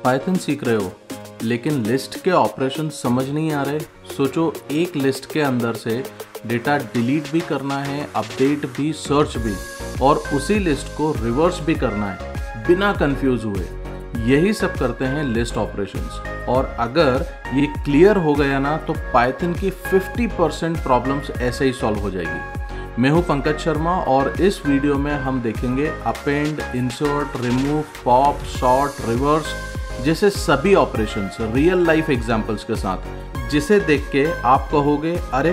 Python सीख रहे हो लेकिन लिस्ट के ऑपरेशन समझ नहीं आ रहे। सोचो एक लिस्ट के अंदर से डेटा डिलीट भी करना है, अपडेट भी, सर्च भी, और उसी लिस्ट को रिवर्स भी करना है बिना कंफ्यूज हुए। यही सब करते हैं लिस्ट ऑपरेशंस। और अगर ये क्लियर हो गया ना तो पाइथन की 50% प्रॉब्लम्स ऐसे ही सॉल्व हो जाएगी। मैं हूं पंकज शर्मा और इस वीडियो में हम देखेंगे append, insert, remove, pop, sort, reverse जैसे सभी ऑपरेशंस रियल लाइफ एग्जांपल्स के साथ, जिसे देख के आप कहोगे अरे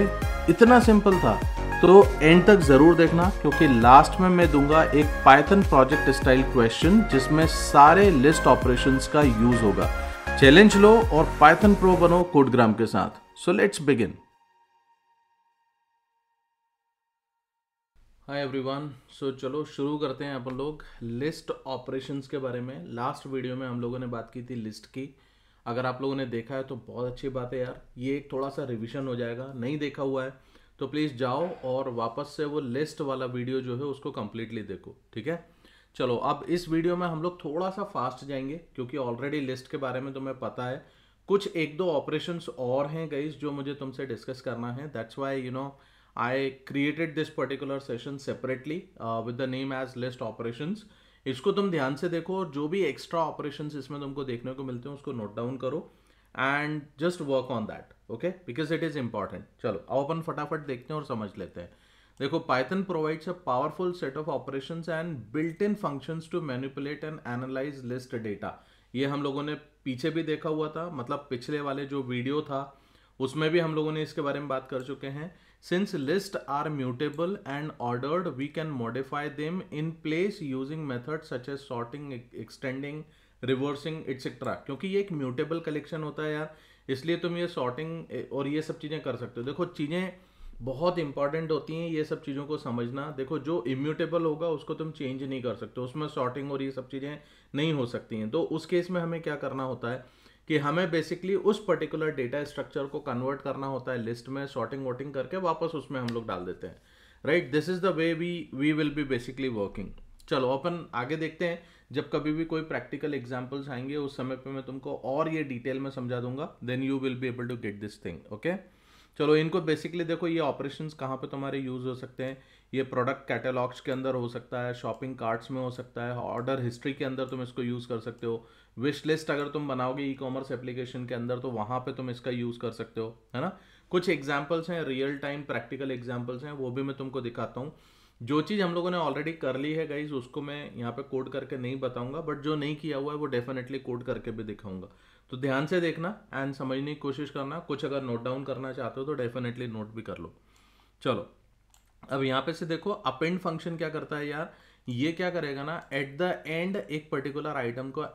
इतना सिंपल था। तो एंड तक जरूर देखना क्योंकि लास्ट में मैं दूंगा एक पाइथन प्रोजेक्ट स्टाइल क्वेश्चन जिसमें सारे लिस्ट ऑपरेशंस का यूज होगा। चैलेंज लो और पाइथन प्रो बनो कोडग्राम के साथ। So let's begin. Hi everyone, so चलो शुरू करते हैं अपन लोग लिस्ट ऑपरेशंस के बारे में। लास्ट वीडियो में हम लोगों ने बात की थी लिस्ट की। अगर आप लोगों ने देखा है तो बहुत अच्छी बात है यार, ये एक थोड़ा सा रिवीजन हो जाएगा। नहीं देखा हुआ है तो प्लीज़ जाओ और वापस से वो लिस्ट वाला वीडियो जो है उसको कम्प्लीटली देखो, ठीक है। चलो अब इस वीडियो में हम लोग थोड़ा सा फास्ट जाएंगे क्योंकि ऑलरेडी लिस्ट के बारे में तुम्हें पता है। कुछ एक दो ऑपरेशंस और हैं गाइस जो मुझे तुमसे डिस्कस करना है। That's why I created this particular session separately with the name as list operations. इसको तुम ध्यान से देखो और जो भी एक्स्ट्रा ऑपरेशंस इसमें तुमको देखने को मिलते हैं उसको नोट डाउन करो and just work on that, okay, because it is important. चलो अब अपन फटाफट देखते हैं और समझ लेते हैं। देखो, Python provides a powerful set of operations and built in functions to manipulate and analyse list data. ये हम लोगों ने पीछे भी देखा हुआ था, मतलब पिछले वाले जो वीडियो था उसमें भी हम लोगों ने इसके बारे में बात कर चुके हैं। Since lists are mutable and ordered, we can modify them in place using methods such as sorting, extending, reversing, etc. क्योंकि ये एक mutable collection होता है यार, इसलिए तुम ये sorting और ये सब चीज़ें कर सकते हो। देखो चीज़ें बहुत इंपॉर्टेंट होती हैं, ये सब चीज़ों को समझना। देखो जो इम्यूटेबल होगा उसको तुम चेंज नहीं कर सकते, उसमें सॉर्टिंग और ये सब चीज़ें नहीं हो सकती हैं। तो उस केस में हमें क्या करना होता है कि हमें बेसिकली उस पर्टिकुलर डेटा स्ट्रक्चर को कन्वर्ट करना होता है लिस्ट में, सॉर्टिंग वोटिंग करके वापस उसमें हम लोग डाल देते हैं, right. This is the way we will be basically working. चलो अपन आगे देखते हैं। जब कभी भी कोई प्रैक्टिकल एग्जांपल्स आएंगे उस समय पे मैं तुमको और ये डिटेल में समझा दूंगा, then you will be able to get this thing, okay. चलो इनको बेसिकली देखो, ये ऑपरेशंस कहाँ पे तुम्हारे यूज हो सकते हैं। ये प्रोडक्ट कैटलॉग्स के अंदर हो सकता है, शॉपिंग कार्ट्स में हो सकता है, ऑर्डर हिस्ट्री के अंदर तुम इसको यूज कर सकते हो, विश लिस्ट अगर तुम बनाओगे ई कॉमर्स एप्लीकेशन के अंदर तो वहाँ पे तुम इसका यूज कर सकते हो, है ना। कुछ एग्जाम्पल्स हैं, रियल टाइम प्रैक्टिकल एग्जाम्पल्स हैं, वो भी मैं तुमको दिखाता हूँ। जो चीज़ हम लोगों ने ऑलरेडी कर ली है गाइज उसको मैं यहाँ पे कोड करके नहीं बताऊंगा, बट जो नहीं किया हुआ है वो डेफिनेटली कोड करके भी दिखाऊंगा। तो ध्यान से देखना एंड समझने की कोशिश करना। कुछ अगर नोट डाउन करना चाहते हो तो डेफिनेटली नोट भी कर लो। चलो अब यहाँ पे से देखो, अपेंड फंक्शन क्या करता है यार, ये क्या करेगा ना, एट द एंड एक पर्टिकुलर आइटम को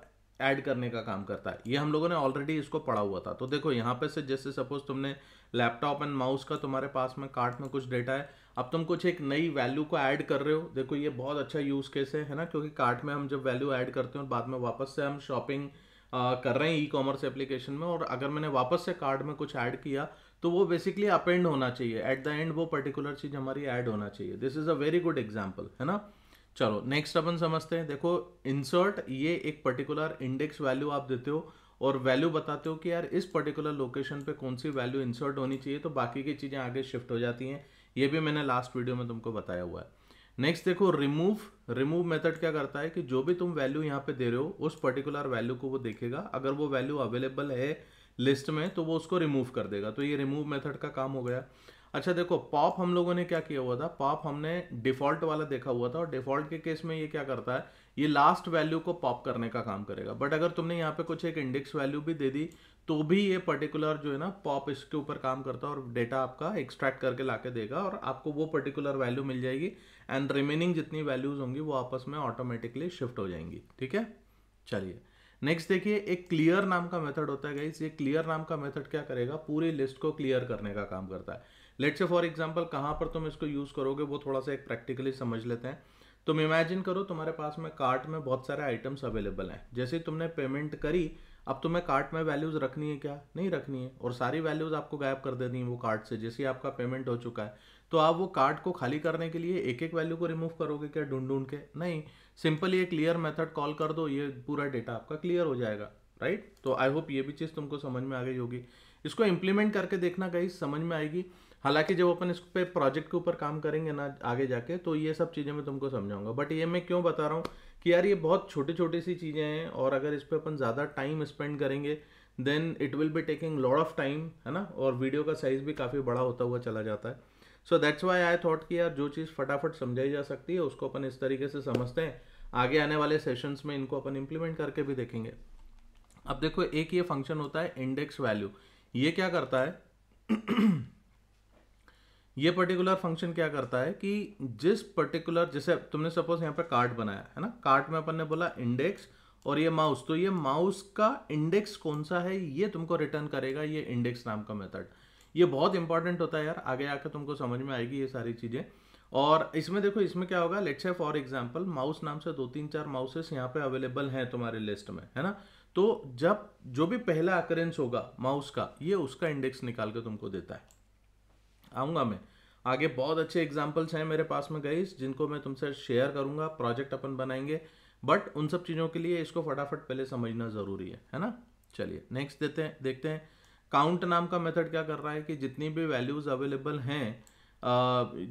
ऐड करने का काम करता है। ये हम लोगों ने ऑलरेडी इसको पढ़ा हुआ था। तो देखो यहाँ पे से जैसे सपोज तुमने लैपटॉप एंड माउस का तुम्हारे पास में कार्ट में कुछ डेटा है, अब तुम कुछ एक नई वैल्यू को ऐड कर रहे हो। देखो ये बहुत अच्छा यूज केस है ना, क्योंकि कार्ट में हम जब वैल्यू ऐड करते हैं और बाद में वापस से हम शॉपिंग कर रहे हैं ई कॉमर्स एप्लीकेशन में, और अगर मैंने वापस से कार्ट में कुछ ऐड किया तो वो बेसिकली अपेंड होना चाहिए, एट द एंड वो पर्टिकुलर चीज हमारी ऐड होना चाहिए। This is a very good example, है ना। चलो नेक्स्ट अपन समझते हैं। देखो इंसर्ट, ये एक पर्टिकुलर इंडेक्स वैल्यू आप देते हो और वैल्यू बताते हो कि यार इस पर्टिकुलर लोकेशन पे कौन सी वैल्यू इंसर्ट होनी चाहिए, तो बाकी की चीज़ें आगे शिफ्ट हो जाती हैं। ये भी मैंने लास्ट वीडियो में तुमको बताया हुआ है। नेक्स्ट देखो रिमूव। रिमूव मेथड क्या करता है कि जो भी तुम वैल्यू यहाँ पे दे रहे हो उस पर्टिकुलर वैल्यू को वो देखेगा, अगर वो वैल्यू अवेलेबल है लिस्ट में तो वो उसको रिमूव कर देगा। तो ये रिमूव मेथड का काम हो गया। अच्छा देखो, पॉप हम लोगों ने क्या किया हुआ था, पॉप हमने डिफॉल्ट वाला देखा हुआ था, और डिफॉल्ट के केस में ये क्या करता है, ये लास्ट वैल्यू को पॉप करने का काम करेगा। बट अगर तुमने यहाँ पे कुछ एक इंडेक्स वैल्यू भी दे दी तो भी ये पर्टिकुलर जो है ना पॉप इसके ऊपर काम करता है और डेटा आपका एक्सट्रैक्ट करके लाके देगा और आपको वो पर्टिकुलर वैल्यू मिल जाएगी एंड रिमेनिंग जितनी वैल्यूज होंगी वो आपस में ऑटोमेटिकली शिफ्ट हो जाएंगी, ठीक है। चलिए नेक्स्ट देखिए, एक क्लियर नाम का मेथड होता है गाइस। ये क्लियर नाम का मेथड क्या करेगा, पूरी लिस्ट को क्लियर करने का काम करता है। लेट्स से फॉर एग्जांपल कहाँ पर तुम इसको यूज करोगे वो थोड़ा सा एक प्रैक्टिकली समझ लेते हैं। तुम इमेजिन करो तुम्हारे पास में कार्ट में बहुत सारे आइटम्स अवेलेबल हैं। जैसे ही तुमने पेमेंट करी, अब तुम्हें कार्ट में वैल्यूज रखनी है क्या, नहीं रखनी है, और सारी वैल्यूज आपको गायब कर देनी है वो कार्ट से जैसे ही आपका पेमेंट हो चुका है। तो आप वो कार्ट को खाली करने के लिए एक एक वैल्यू को रिमूव करोगे क्या ढूंढ ढूंढ के, नहीं। सिंपली एक क्लियर मेथड कॉल कर दो, ये पूरा डेटा आपका क्लियर हो जाएगा, राइट। तो आई होप ये भी चीज़ तुमको समझ में आ गई होगी। इसको इम्प्लीमेंट करके देखना गाइस, समझ में आएगी। हालांकि जब अपन इस पे प्रोजेक्ट के ऊपर काम करेंगे ना आगे जाके, तो ये सब चीज़ें मैं तुमको समझाऊंगा। बट ये मैं क्यों बता रहा हूँ कि यार ये बहुत छोटी छोटी सी चीज़ें हैं, और अगर इस पे अपन ज़्यादा टाइम स्पेंड करेंगे then it will be taking lot of time, है ना, और वीडियो का साइज भी काफ़ी बड़ा होता हुआ चला जाता है। So that's why I thought कि यार जो चीज़ फटाफट समझाई जा सकती है उसको अपन इस तरीके से समझते हैं, आगे आने वाले सेशंस में इनको अपन इम्प्लीमेंट करके भी देखेंगे। अब देखो, एक ये फंक्शन होता है इंडेक्स वैल्यू। ये क्या करता है ये पर्टिकुलर फंक्शन क्या करता है कि जिस पर्टिकुलर, जैसे तुमने सपोज यहाँ पे कार्ट बनाया है ना, कार्ट में अपन ने बोला इंडेक्स और ये माउस, तो ये माउस का इंडेक्स कौन सा है ये तुमको रिटर्न करेगा ये इंडेक्स नाम का मेथड। ये बहुत इंपॉर्टेंट होता है यार, आगे आकर तुमको समझ में आएगी ये सारी चीजें। और इसमें देखो, इसमें क्या होगा, let's say for example mouse नाम से 2 3 4 माउसेस यहाँ पे अवेलेबल हैं तुम्हारे लिस्ट में, है ना। तो जब जो भी पहला अकरेंस होगा माउस का, ये उसका इंडेक्स निकाल के तुमको देता है। आऊँगा मैं आगे, बहुत अच्छे एग्जाम्पल्स हैं मेरे पास में गाइस जिनको मैं तुमसे शेयर करूंगा, प्रोजेक्ट अपन बनाएंगे। बट उन सब चीज़ों के लिए इसको फटाफट पहले समझना ज़रूरी है ना। चलिए नेक्स्ट देखते हैं। काउंट नाम का मेथड क्या कर रहा है कि जितनी भी वैल्यूज़ अवेलेबल हैं,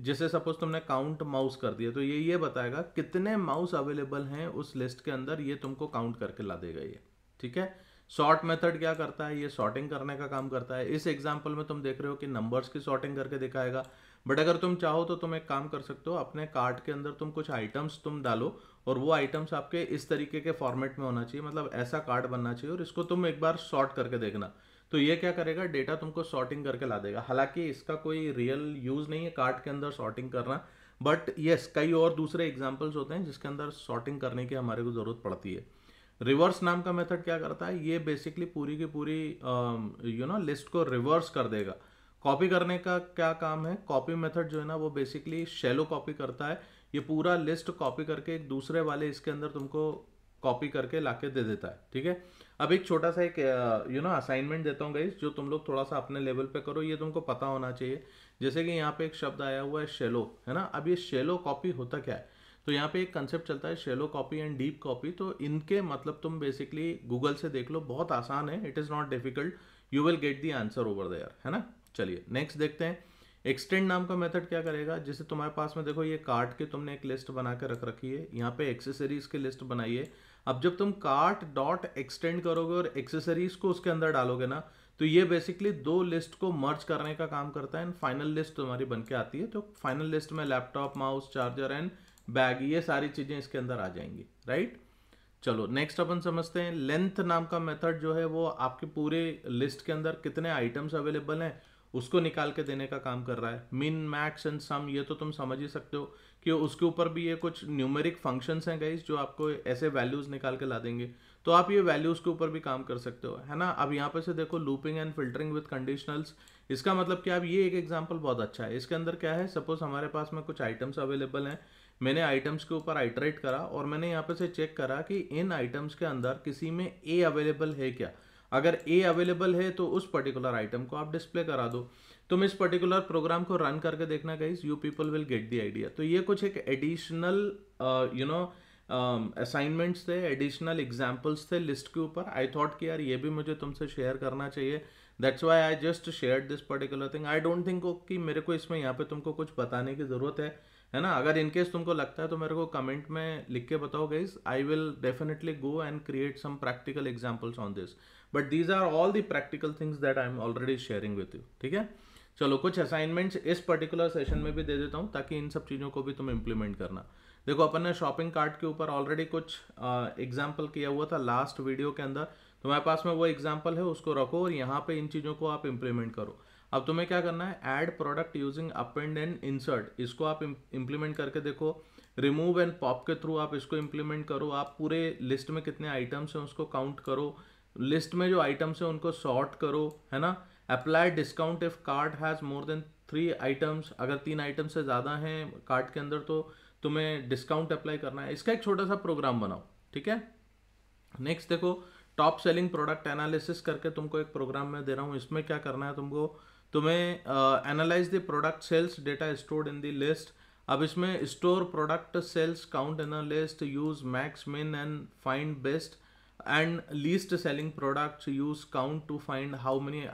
जैसे सपोज तुमने काउंट माउस कर दिया, तो ये बताएगा कितने माउस अवेलेबल हैं उस लिस्ट के अंदर, ये तुमको काउंट करके ला देगा ये, ठीक है। सॉर्ट मेथड क्या करता है, ये सॉर्टिंग करने का काम करता है। इस एग्जांपल में तुम देख रहे हो कि नंबर्स की सॉर्टिंग करके दिखाएगा। बट अगर तुम चाहो तो तुम एक काम कर सकते हो, अपने कार्ट के अंदर तुम कुछ आइटम्स तुम डालो, और वो आइटम्स आपके इस तरीके के फॉर्मेट में होना चाहिए, मतलब ऐसा कार्ड बनना चाहिए, और इसको तुम एक बार सॉर्ट करके देखना। तो ये क्या करेगा, डेटा तुमको सॉर्टिंग करके ला देगा। हालांकि इसका कोई रियल यूज नहीं है कार्ट के अंदर सॉर्टिंग करना, बट यस कई और दूसरे एग्जाम्पल्स होते हैं जिसके अंदर सॉर्टिंग करने की हमारे को जरूरत पड़ती है। रिवर्स नाम का मेथड क्या करता है, ये बेसिकली पूरी की पूरी लिस्ट को रिवर्स कर देगा। कॉपी करने का क्या काम है, कॉपी मेथड जो है ना वो बेसिकली शैलो कॉपी करता है। ये पूरा लिस्ट कॉपी करके एक दूसरे वाले इसके अंदर तुमको कॉपी करके लाके दे देता है, ठीक है। अब एक छोटा सा एक असाइनमेंट देता हूँ गाइस, जो तुम लोग थोड़ा सा अपने लेवल पे करो, ये तुमको पता होना चाहिए। जैसे कि यहाँ पे एक शब्द आया हुआ है शेलो, है ना। अब ये शेलो कॉपी होता क्या है, तो यहाँ पे एक कंसेप्ट चलता है shallow copy and deep copy. तो इनके मतलब तुम बेसिकली गूगल से देख लो, बहुत आसान है, it is not difficult, you will get the answer over there, है ना। चलिए नेक्स्ट देखते हैं। एक्सटेंड नाम का मेथड क्या करेगा, जैसे तुम्हारे पास में देखो ये कार्ट की तुमने एक लिस्ट बना के रख रखी है, यहाँ पे एक्सेसरीज की लिस्ट बनाई है। अब जब तुम कार्ट डॉट एक्सटेंड करोगे और एक्सेसरीज को उसके अंदर डालोगे ना, तो ये बेसिकली दो लिस्ट को मर्ज करने का काम करता है, एंड फाइनल लिस्ट तुम्हारी बन के आती है। तो फाइनल लिस्ट में laptop, mouse, charger and bag, ये सारी चीजें इसके अंदर आ जाएंगी, राइट। चलो नेक्स्ट अपन समझते हैं। लेंथ नाम का मेथड जो है वो आपके पूरे लिस्ट के अंदर कितने आइटम्स अवेलेबल हैं उसको निकाल के देने का काम कर रहा है। मिन, मैक्स एंड सम, ये तो तुम समझ ही सकते हो कि उसके ऊपर भी ये कुछ न्यूमेरिक फंक्शंस हैं गाइस जो आपको ऐसे वैल्यूज निकाल के ला देंगे। तो आप ये वैल्यूज के ऊपर भी काम कर सकते हो, है ना। अब यहाँ पे से देखो looping and filtering with conditionals, इसका मतलब क्या, अब ये एक एग्जांपल बहुत अच्छा है। इसके अंदर क्या है, सपोज हमारे पास में कुछ आइटम्स अवेलेबल हैं, मैंने आइटम्स के ऊपर आइटरेट करा और मैंने यहाँ पे से चेक करा कि इन आइटम्स के अंदर किसी में ए अवेलेबल है क्या। अगर ए अवेलेबल है तो उस पर्टिकुलर आइटम को आप डिस्प्ले करा दो। तुम इस पर्टिकुलर प्रोग्राम को रन करके देखना guys, you people will get the idea. तो ये कुछ एक एडिशनल असाइनमेंट्स थे, एडिशनल एग्जाम्पल्स थे लिस्ट के ऊपर। आई थॉट कि यार ये भी मुझे तुमसे शेयर करना चाहिए, that's why I just share this particular thing. I don't think कि मेरे को इसमें यहाँ पे तुमको कुछ बताने की ज़रूरत है ना। अगर इनकेस तुमको लगता है तो मेरे को कमेंट में लिख के बताओ guys, I will definitely go and create some practical examples on this, but these are all the practical things that I am already sharing with you, ठीक है। चलो कुछ असाइनमेंट्स इस पर्टिकुलर सेशन में भी दे देता हूँ ताकि इन सब चीज़ों को भी तुम इम्प्लीमेंट करना। देखो अपन ने शॉपिंग कार्ट के ऊपर ऑलरेडी कुछ एग्जाम्पल किया हुआ था लास्ट वीडियो के अंदर, तुम्हारे पास में वो एग्जाम्पल है, उसको रखो और यहाँ पे इन चीज़ों को आप इम्प्लीमेंट करो। अब तुम्हें क्या करना है, add product using append and insert, इसको आप इम्प्लीमेंट करके देखो। रिमूव एंड पॉप के थ्रू आप इसको इम्प्लीमेंट करो। आप पूरे लिस्ट में कितने आइटम्स हैं उसको काउंट करो, लिस्ट में जो आइटम्स हैं उनको सॉर्ट करो, है ना। Apply discount if cart has more than 3 items, अगर 3 आइटम से ज़्यादा हैं कार्ट के अंदर तो तुम्हें डिस्काउंट अप्लाई करना है। इसका एक छोटा सा प्रोग्राम बनाओ, ठीक है। नेक्स्ट देखो, टॉप सेलिंग प्रोडक्ट एनालिसिस करके तुमको एक प्रोग्राम में दे रहा हूँ। इसमें क्या करना है तुमको, तुम्हें analyse the product sales data stored in the list. अब इसमें store product sales count in a list, use max, min and find best. and least selling products, use count to find how many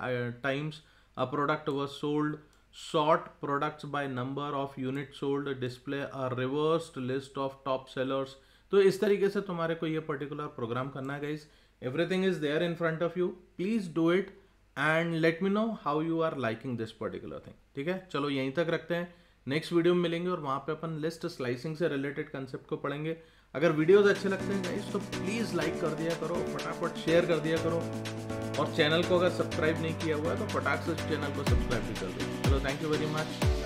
times a product was sold, sort products by number of units sold, display a reversed list of top sellers. तो इस तरीके से तुम्हारे को ये particular program करना है guys. Everything is there in front of you. Please do it and let me know how you are liking this particular thing. ठीक है, चलो यहीं तक रखते हैं. नेक्स्ट वीडियो में मिलेंगे और वहाँ पे अपन लिस्ट स्लाइसिंग से रिलेटेड कंसेप्ट को पढ़ेंगे. अगर वीडियोस अच्छे लगते हैं गाइस तो प्लीज़ लाइक कर दिया करो, फटाफट शेयर कर दिया करो, और चैनल को अगर सब्सक्राइब नहीं किया हुआ है तो फटाक से चैनल को सब्सक्राइब भी कर दो. चलो, थैंक यू वेरी मच.